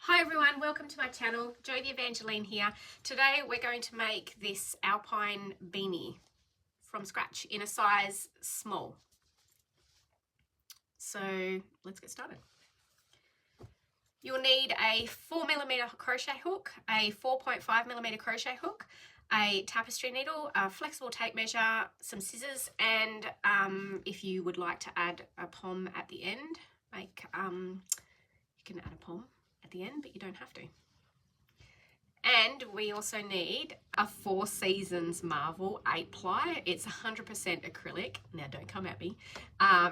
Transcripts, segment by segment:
Hi everyone, welcome to my channel. Jo the Evangeline here. Today we're going to make this Alpine beanie from scratch in a size small. So let's get started. You'll need a 4mm crochet hook, a 4.5mm crochet hook, a tapestry needle, a flexible tape measure, some scissors, and if you would like to add a pom at the end, you can add a pom at the end, but you don't have to. And we also need a 4 Seasons Marvel 8-ply. It's 100% acrylic. Now don't come at me.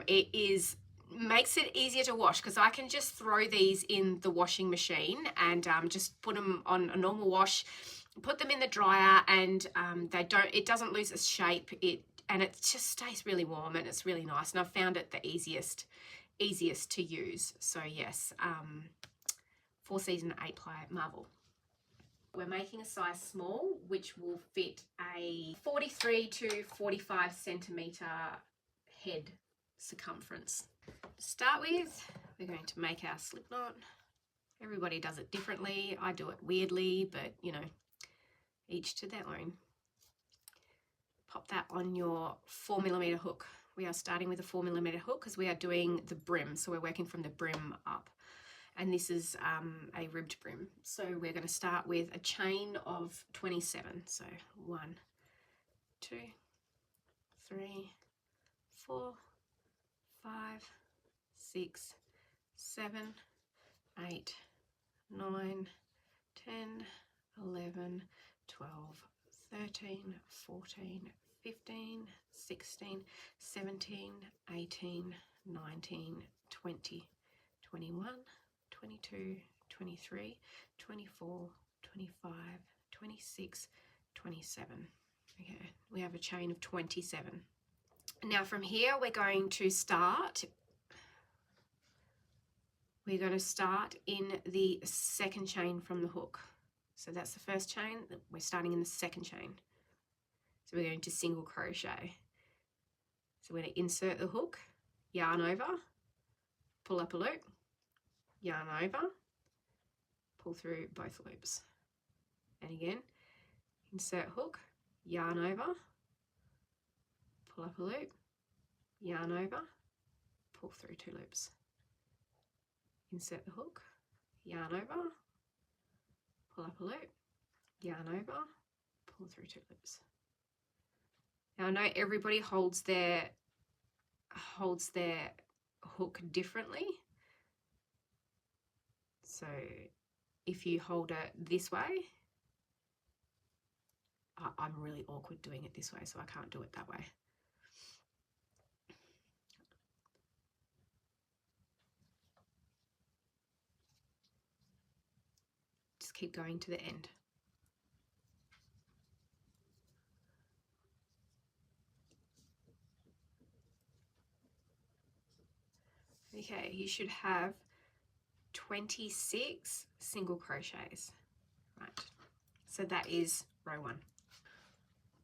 It makes it easier to wash because I can just throw these in the washing machine and just put them on a normal wash, put them in the dryer, and it doesn't lose its shape. And it just stays really warm and it's really nice. And I've found it the easiest to use. So yes, 4 Season 8-ply Marvel. We're making a size small, which will fit a 43 to 45 centimetre head circumference. To start with, we're going to make our slip knot. Everybody does it differently. I do it weirdly, but you know, each to their own. Pop that on your 4mm hook. We are starting with a 4mm hook because we are doing the brim, so we're working from the brim up. And this is a ribbed brim. So we're going to start with a chain of 27. So 1, 2, 3, 4, 5, 6, 7, 8, 9, 10, 11, 12, 13, 14, 15, 16, 17, 18, 19, 20, 21, 22, 23, 24, 25, 26, 27. Okay, we have a chain of 27. Now from here we're going to start in the second chain from the hook. So that's the first chain, we're starting in the second chain. So we're going to single crochet. So we're going to insert the hook, yarn over, pull up a loop, yarn over, pull through both loops. And again, insert hook, yarn over, pull up a loop, yarn over, pull through 2 loops. Insert the hook, yarn over, pull up a loop, yarn over, pull through 2 loops. Now I know everybody holds their hook differently. So if you hold it this way, I'm really awkward doing it this way, so I can't do it that way. Just keep going to the end. Okay, you should have 26 single crochets, right? So that is row 1.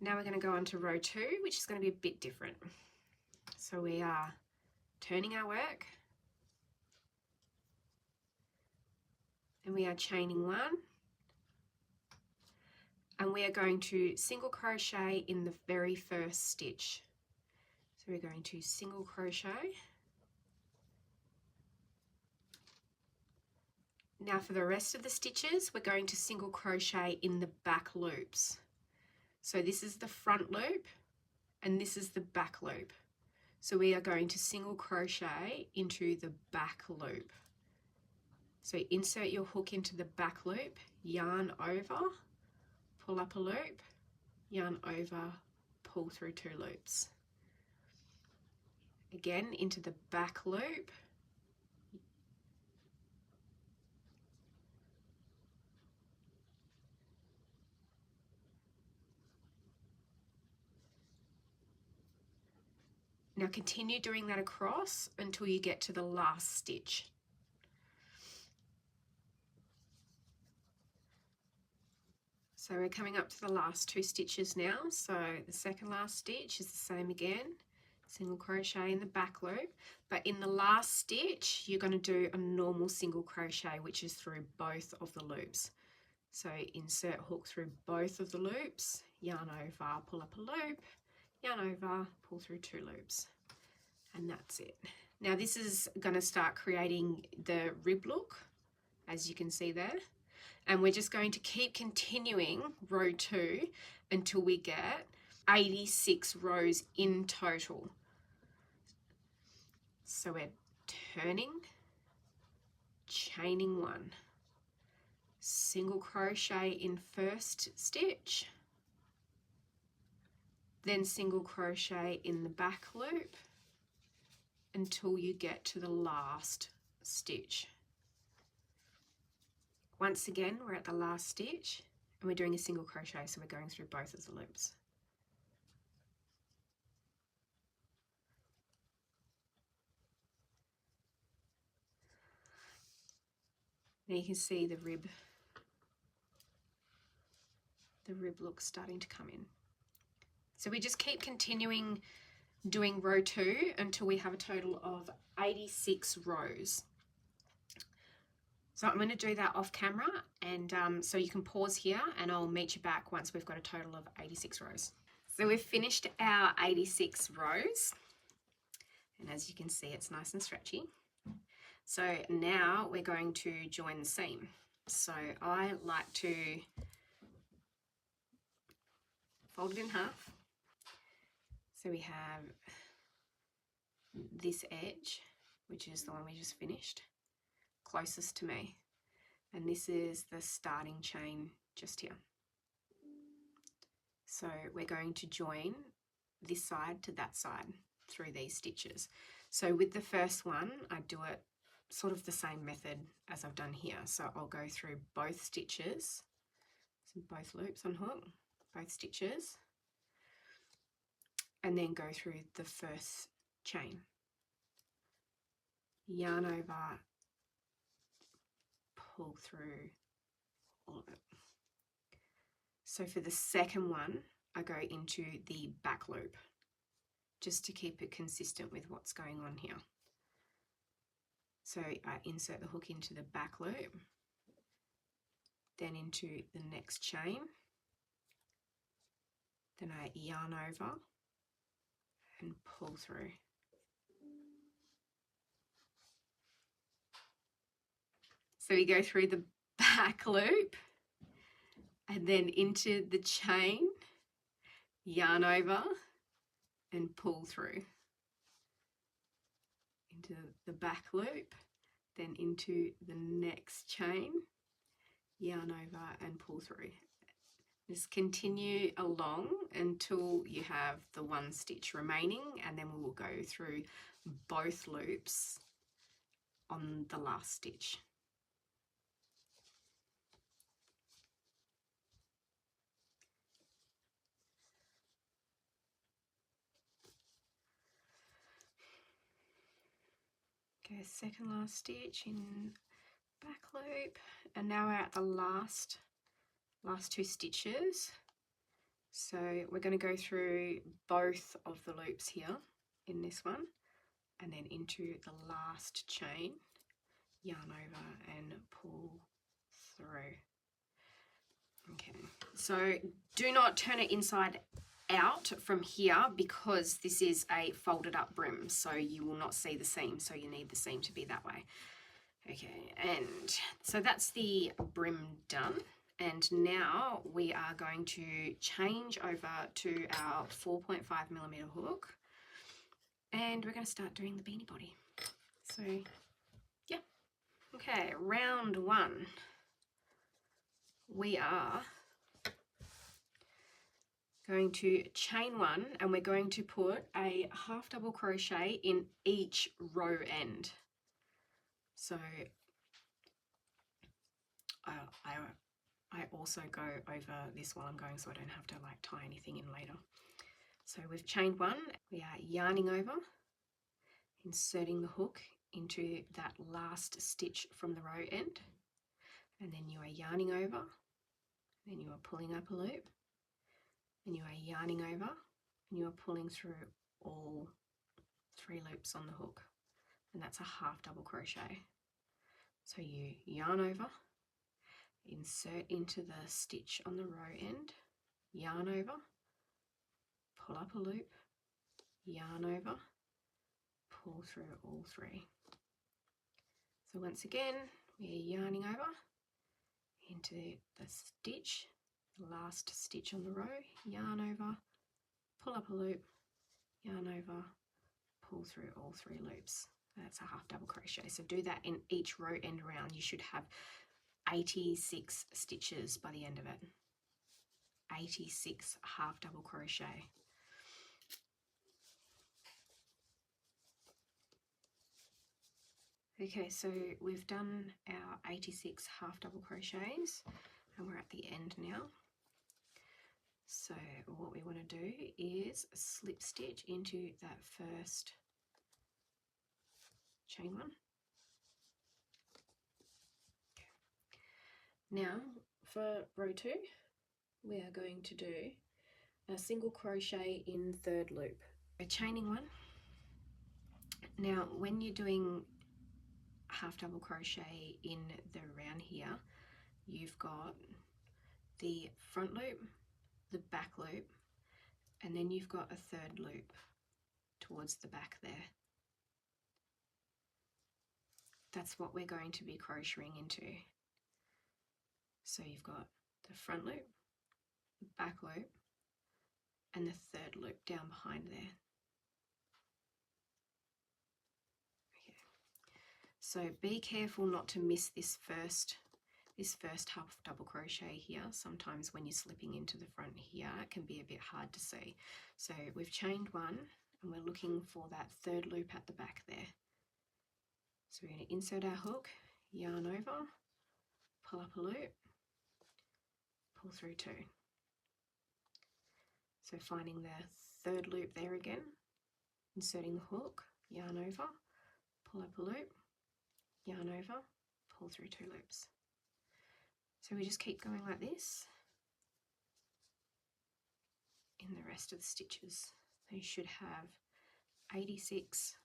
Now we're going to go on to row 2, which is going to be a bit different. So we are turning our work and we are chaining 1, and we are going to single crochet in the very first stitch. So we're going to single crochet. Now for the rest of the stitches, we're going to single crochet in the back loops. So this is the front loop and this is the back loop. So we are going to single crochet into the back loop. So insert your hook into the back loop, yarn over, pull up a loop, yarn over, pull through 2 loops. Again into the back loop, now continue doing that across until you get to the last stitch. So we're coming up to the last 2 stitches now. So the second last stitch is the same again. single crochet in the back loop, but in the last stitch you're going to do a normal single crochet, which is through both of the loops. So insert hook through both of the loops, yarn over, pull up a loop, yarn over, pull through 2 loops, and that's it. Now this is going to start creating the rib look, as you can see there, and we're just going to keep continuing row 2 until we get 86 rows in total. So we're turning, chaining 1, single crochet in first stitch, then single crochet in the back loop until you get to the last stitch. Once again, we're at the last stitch and we're doing a single crochet, so we're going through both of the loops. Now you can see the rib look starting to come in. So we just keep continuing doing row 2 until we have a total of 86 rows. So I'm going to do that off camera, and so you can pause here and I'll meet you back once we've got a total of 86 rows. So we've finished our 86 rows, and as you can see it's nice and stretchy. So now we're going to join the seam. So I like to fold it in half. So we have this edge, which is the one we just finished, closest to me, and this is the starting chain just here. So we're going to join this side to that side through these stitches. So with the first one I do it sort of the same method as I've done here. So I'll go through both stitches, so both loops on hook, both stitches, and then go through the first chain, yarn over, pull through all of it. So for the second one I go into the back loop just to keep it consistent with what's going on here. So I insert the hook into the back loop, then into the next chain, then I yarn over and pull through. So we go through the back loop and then into the chain, yarn over and pull through. Into the back loop, then into the next chain, yarn over and pull through. Just continue along until you have the 1 stitch remaining, and then we will go through both loops on the last stitch. Okay, second last stitch in back loop, and now we're at the last 2 stitches. So we're going to go through both of the loops here in this one, and then into the last chain, yarn over and pull through. Okay, so do not turn it inside out from here because this is a folded up brim, so you will not see the seam, so you need the seam to be that way. Okay, and so that's the brim done, and now we are going to change over to our 4.5mm hook, and we're going to start doing the beanie body. So yeah, okay, round 1 we are going to chain 1, and we're going to put a half double crochet in each row end. So I also go over this while I'm going, so I don't have to like tie anything in later. So we've chained 1, we are yarning over, inserting the hook into that last stitch from the row end, and then you are yarning over, then you are pulling up a loop, and you are yarning over, and you are pulling through all 3 loops on the hook, and that's a half double crochet. So you yarn over, insert into the stitch on the row end, yarn over, pull up a loop, yarn over, pull through all 3. So once again, we're yarning over into the stitch, the last stitch on the row, yarn over, pull up a loop, yarn over, pull through all 3 loops. That's a half double crochet. So do that in each row end round. You should have 86 stitches by the end of it. 86 half double crochet. Okay, so we've done our 86 half double crochets and we're at the end now. So what we want to do is slip stitch into that first chain one. Okay. Now for row 2, we are going to do a single crochet in 3rd loop. We're chaining 1. Now when you're doing half double crochet in the round here, you've got the front loop, the back loop, and then you've got a 3rd loop towards the back there. That's what we're going to be crocheting into. So you've got the front loop, the back loop, and the 3rd loop down behind there. Okay. So be careful not to miss this first half double crochet here. Sometimes when you're slipping into the front here, it can be a bit hard to see. So we've chained 1 and we're looking for that 3rd loop at the back there. So we're going to insert our hook, yarn over, pull up a loop, pull through 2. So finding the 3rd loop there again, inserting the hook, yarn over, pull up a loop, yarn over, pull through 2 loops. So we just keep going like this in the rest of the stitches. So you should have 86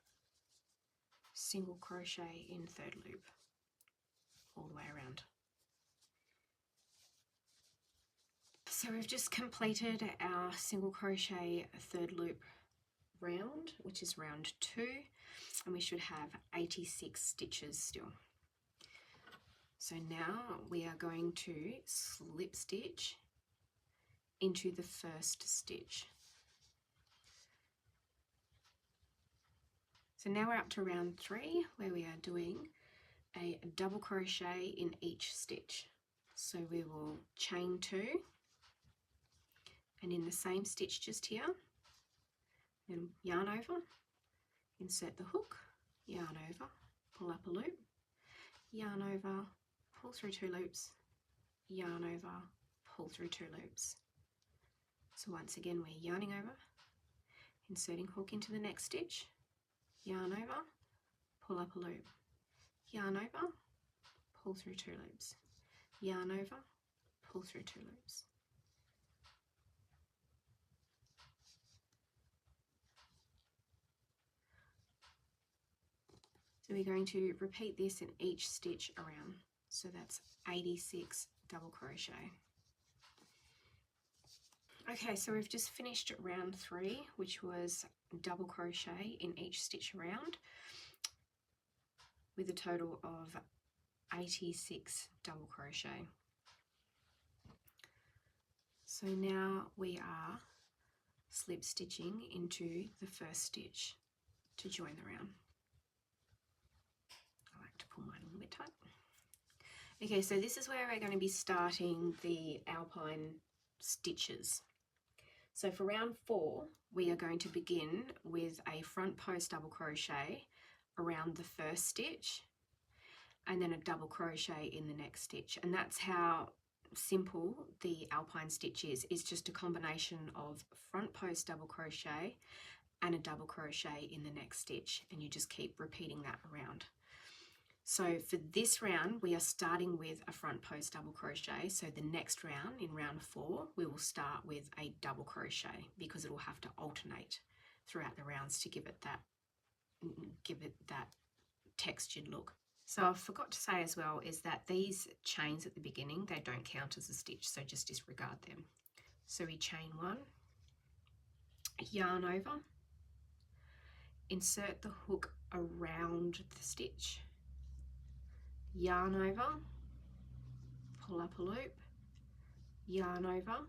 single crochet in 3rd loop all the way around. So we've just completed our single crochet 3rd loop round, which is round 2, and we should have 86 stitches still. So now we are going to slip stitch into the first stitch. So now we're up to round 3, where we are doing a double crochet in each stitch. So we will chain 2, and in the same stitch just here, then yarn over, insert the hook, yarn over, pull up a loop, yarn over, pull through 2 loops, yarn over, pull through 2 loops. So once again we're yarning over, inserting hook into the next stitch, yarn over, pull up a loop, yarn over, pull through 2 loops, yarn over, pull through 2 loops. So we're going to repeat this in each stitch around. So that's 86 double crochet. Okay, so we've just finished round 3, which was double crochet in each stitch around, with a total of 86 double crochet. So now we are slip stitching into the first stitch to join the round. I like to pull mine a little bit tight. Okay, so this is where we're going to be starting the Alpine stitches. So for round 4, we are going to begin with a front post double crochet around the first stitch and then a double crochet in the next stitch. And that's how simple the Alpine stitch is. It's just a combination of front post double crochet and a double crochet in the next stitch, and you just keep repeating that around. So for this round, we are starting with a front post double crochet. So the next round, in round 4, we will start with a double crochet because it will have to alternate throughout the rounds to give it that give it that textured look. So I forgot to say as well is that these chains at the beginning, they don't count as a stitch, so just disregard them. So we chain 1, yarn over, insert the hook around the stitch, yarn over, pull up a loop, yarn over,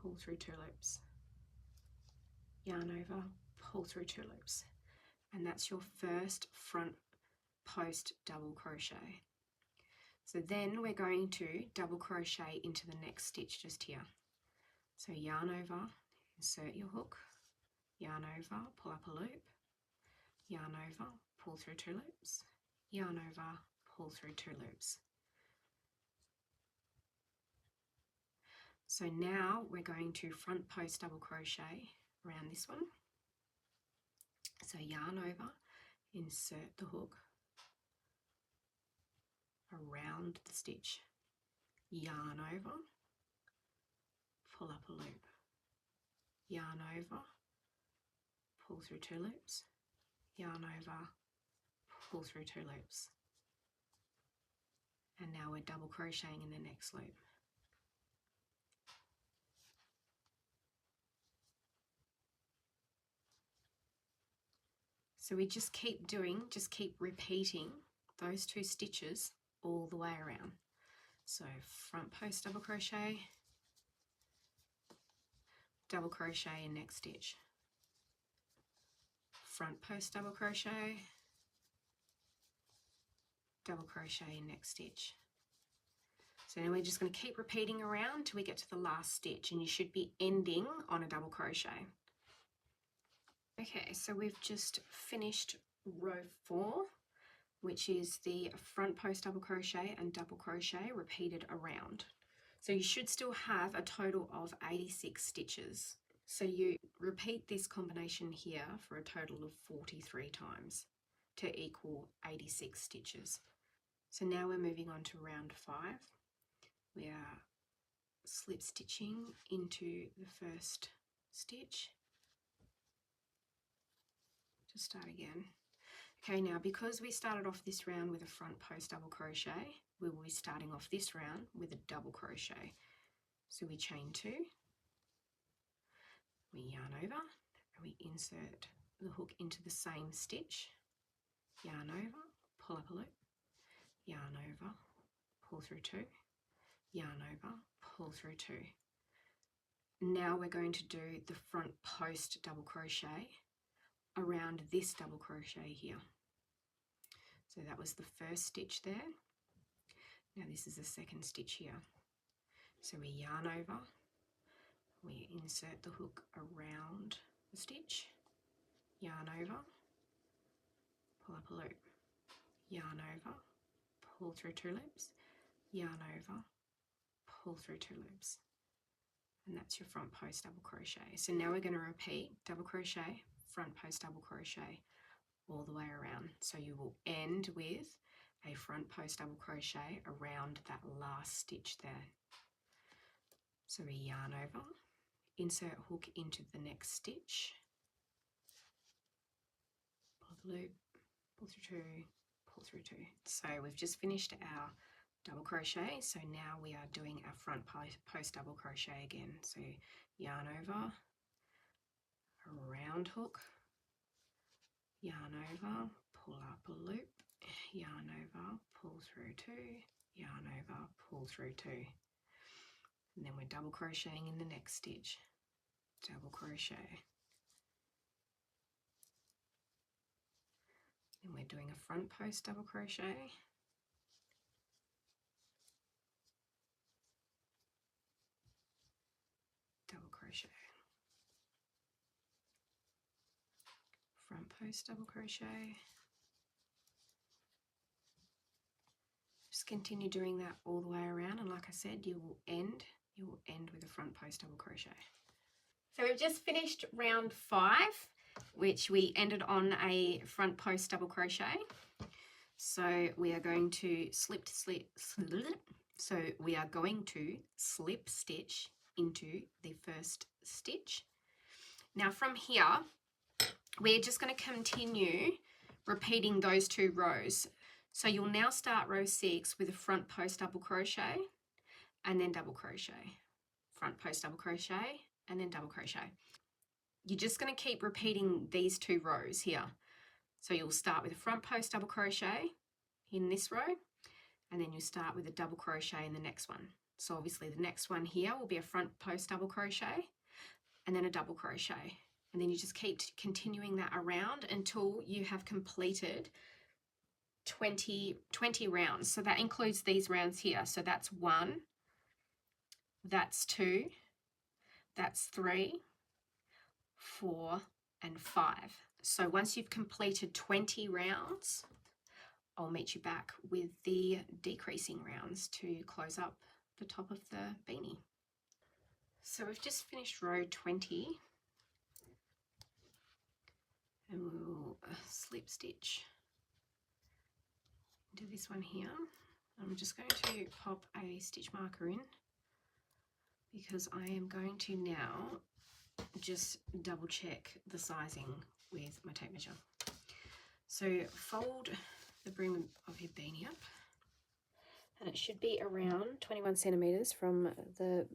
pull through 2 loops, yarn over, pull through 2 loops, and that's your first front post double crochet. So then we're going to double crochet into the next stitch just here. So yarn over, insert your hook, yarn over, pull up a loop, yarn over, pull through 2 loops, yarn over, pull through 2 loops. So now we're going to front post double crochet around this one. So yarn over, insert the hook around the stitch, yarn over, pull up a loop, yarn over, pull through 2 loops, yarn over, pull through 2 loops, and now we're double crocheting in the next loop. So we just keep repeating those 2 stitches all the way around. So front post double crochet in next stitch, front post double crochet in next stitch. So now we're just going to keep repeating around till we get to the last stitch, and you should be ending on a double crochet. Okay, so we've just finished row 4, which is the front post double crochet and double crochet repeated around. So you should still have a total of 86 stitches. So you repeat this combination here for a total of 43 times to equal 86 stitches. So now we're moving on to round 5. We are slip stitching into the first stitch. To start again. Okay, now because we started off this round with a front post double crochet, we will be starting off this round with a double crochet. So we chain 2, we yarn over, and we insert the hook into the same stitch, yarn over, pull up a loop, yarn over, pull through 2, yarn over, pull through 2. Now we're going to do the front post double crochet around this double crochet here. So that was the first stitch there. Now this is the second stitch here. So we yarn over, we insert the hook around the stitch, yarn over, pull up a loop, yarn over, pull through 2 loops, yarn over, pull through 2 loops. And that's your front post double crochet. So now we're going to repeat double crochet, front post double crochet all the way around. So you will end with a front post double crochet around that last stitch there. So we yarn over, insert hook into the next stitch, pull the loop, pull through 2, pull through 2. So we've just finished our double crochet, so now we are doing our front post double crochet again. So yarn over, around hook, yarn over, pull up a loop, yarn over, pull through 2, yarn over, pull through 2, and then we're double crocheting in the next stitch, double crochet, and we're doing a front post double crochet, double crochet, front post double crochet. Just continue doing that all the way around, and like I said, you will end with a front post double crochet. So we've just finished round 5, which we ended on a front post double crochet. So we are going to slip stitch into the first stitch. Now from here, we're just going to continue repeating those 2 rows. So you'll now start row 6 with a front post double crochet and then double crochet, front post double crochet and then double crochet. You're just going to keep repeating these 2 rows here. So you'll start with a front post double crochet in this row, and then you start with a double crochet in the next one. So obviously the next one here will be a front post double crochet and then a double crochet. And then you just keep continuing that around until you have completed 20 rounds. So that includes these rounds here. So that's 1, that's 2, that's 3, 4, and 5. So once you've completed 20 rounds, I'll meet you back with the decreasing rounds to close up the top of the beanie. So we've just finished row 20, and we'll slip stitch into this one here. I'm just going to pop a stitch marker in because I am going to now just double check the sizing with my tape measure. So fold the brim of your beanie up, and it should be around 21 centimeters from the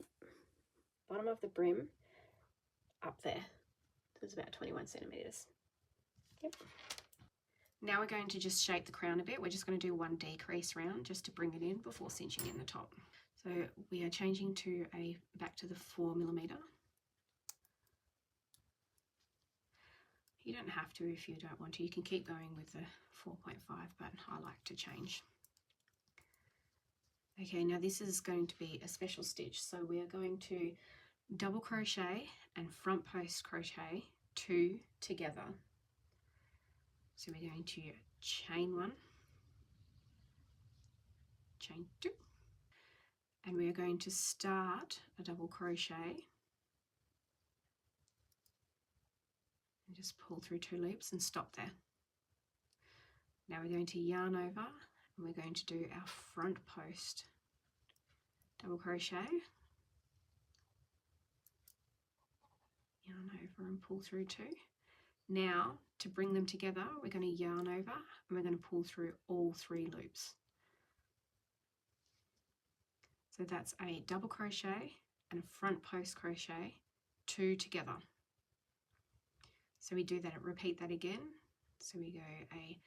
bottom of the brim up there. So it's about 21 centimeters. Yep. Now we're going to just shape the crown a bit. We're just going to do 1 decrease round just to bring it in before cinching in the top. So we are changing to back to the 4mm. You don't have to if you don't want to. You can keep going with the 4.5, but I like to change. Okay, now this is going to be a special stitch. So we are going to double crochet and front post crochet 2 together. So we're going to chain 1, chain 2, and we are going to start a double crochet and just pull through 2 loops and stop there. Now we're going to yarn over and we're going to do our front post double crochet, yarn over and pull through 2. Now to bring them together, we're going to yarn over and we're going to pull through all 3 loops. So that's a double crochet and a front post crochet 2 together. So we do that, repeat that again. So we go a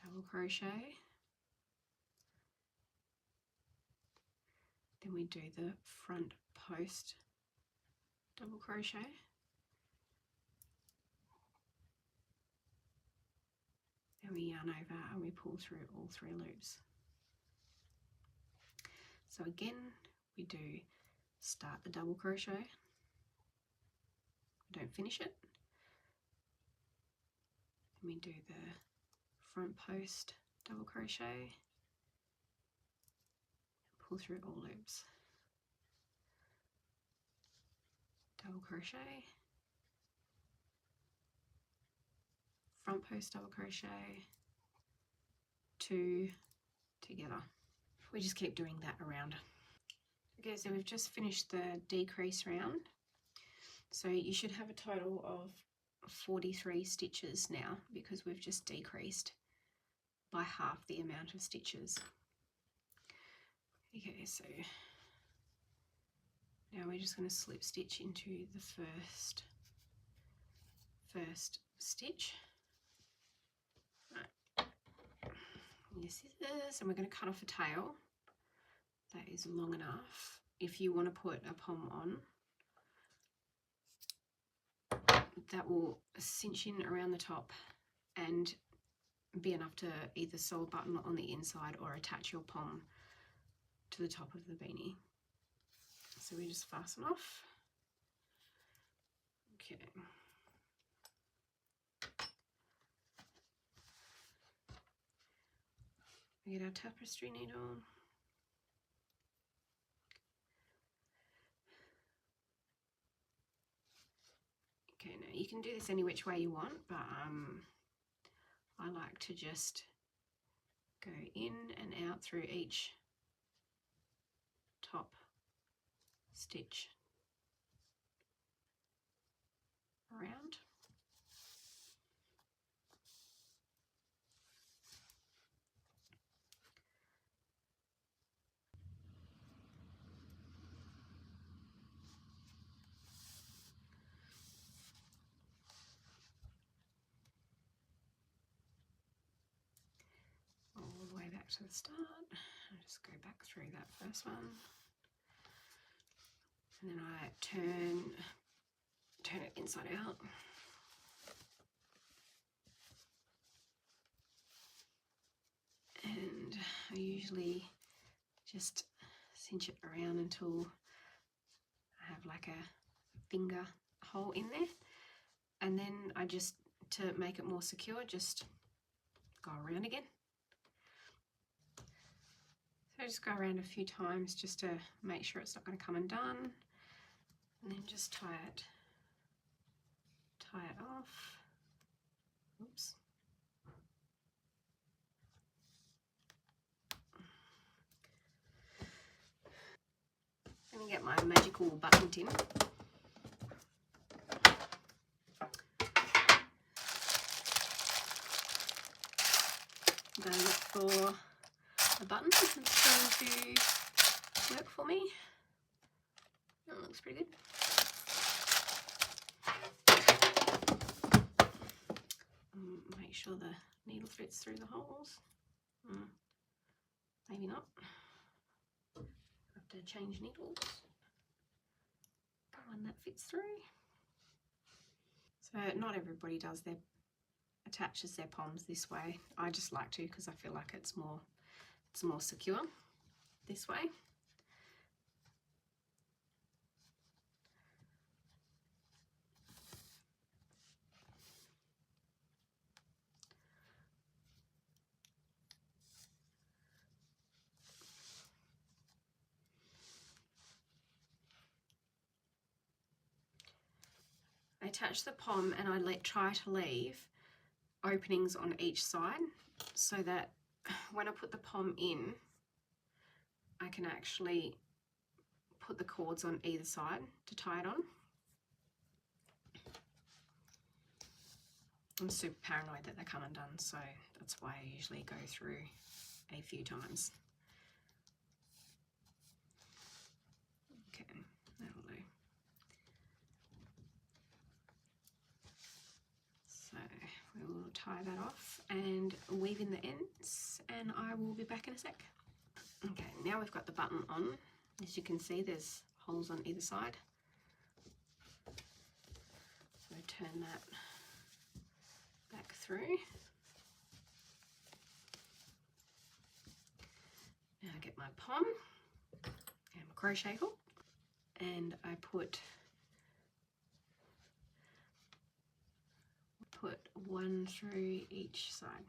double crochet, then we do the front post double crochet, then we yarn over and we pull through all 3 loops. So again, we do start the double crochet, we don't finish it, and we do the front post double crochet, pull through all loops, double crochet, front post double crochet, 2 together. We just keep doing that around. Okay, so we've just finished the decrease round. So you should have a total of 43 stitches now because we've just decreased by half the amount of stitches. Okay, so now we're just going to slip stitch into the first stitch. Right. Your scissors, and we're going to cut off a tail that is long enough if you want to put a pom on. That will cinch in around the top and be enough to either sew a button on the inside or attach your pom to the top of the beanie. So we just fasten off. Okay. We get our tapestry needle. Okay, now you can do this any which way you want, but I like to just go in and out through each top stitch around. to the start. I'll just go back through that first one. And then I turn it inside out. And I usually just cinch it around until I have like a finger hole in there. And then I just, to make it more secure, just go around again. So just go around a few times just to make sure it's not going to come undone. And then just tie it off. Oops. Let me get my magical button tin. I'm going to look for a button that's going to work for me. That looks pretty good. Make sure the needle threads through the holes. Maybe not. Have to change needles. Got one that fits through. So not everybody attaches their poms this way. I just like to because I feel like it's more secure this way. I attach the pom and I try to leave openings on each side so that when I put the pom in, I can actually put the cords on either side to tie it on. I'm super paranoid that they come undone, so that's why I usually go through a few times. Okay, that'll do. So we will tie that off and weave in the ends, and I will be back in a sec. Okay, now we've got the button on. As you can see, there's holes on either side. So turn that back through. Now I get my pom and my crochet hook, and I put one through each side.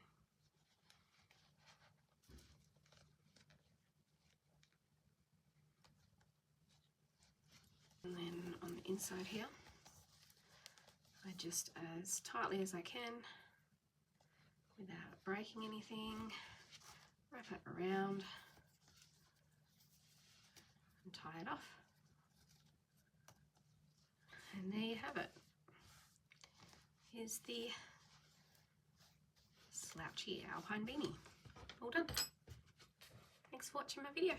And then on the inside here, I just, as tightly as I can, without breaking anything, wrap it around and tie it off. And there you have it. Here's the Slouchy Alpine beanie. All done. Thanks for watching my video.